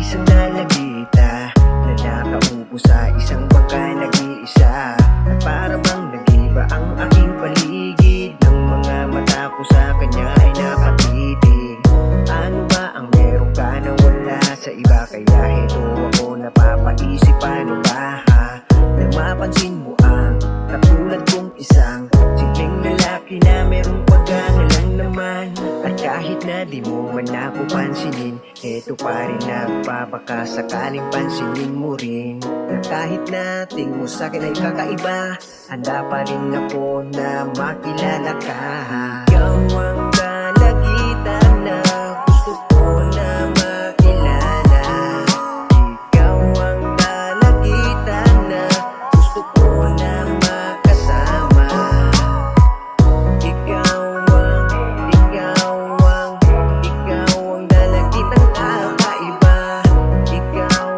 isang nalagita na nakaupo sa isang bangka nag-iisa. At para bang nag-iba ang aking paligid, ng mga mata ko sa kanya ay nakatitig. Ano ba ang meron ka na wala sa iba? Kaya heto ako napapaisip, paano ba na mapansin mo ang katulad kong isang simpleng lalaki na merong pagkanga lang naman. At kahit na di mo man ako pansinin, eto pa rin nagpapakasakaling pansinin mo rin. Na kahit na tingin mo sa'kin ay kakaiba, handa pa rin ako na makilala ka. Ikaw ang kalagitan na gusto ko na makilala. Ikaw ang kalagitan na gusto ko na makasama. Ikaw ang dalagitang kakaiba. Ikaw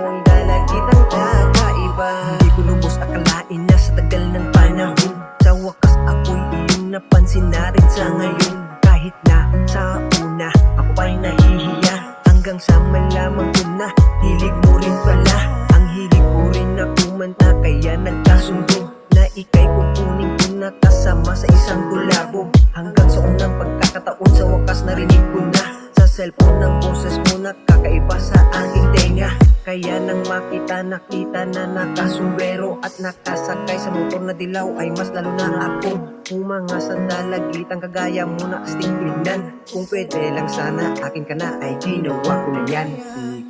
ang dalagitang kakaiba. Hindi ko lubos akalain na sa tagal ng panahon, sa wakas ako'y iyong napansin na rin sa ngayon. Kahit na sa una ako pa'y nahihiya, hanggang sa malaman ko na hilig mo rin pala. Ang hilig ko rin na kumanta, kaya nagkasundo na ika'y kukunin ko na kasama sa isang kulabo. Hanggang sa unang pagkakataon, sa wakas narinig ko na sa cellphone ng boses mo na kakaiba sa aking tenga. Kaya nang nakita na nakasumbrero at nakasakay sa motor na dilaw, ay mas lalo na akong humanga sa dalagitang kagaya mo na asting tignan. Kung pwede lang sana akin ka na, ay ginawa ko na yan.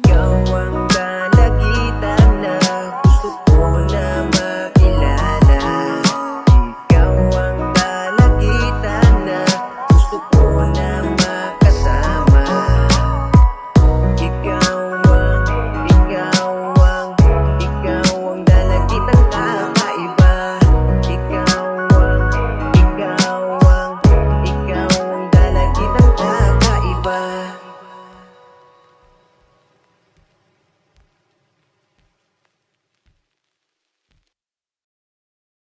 Ikaw ang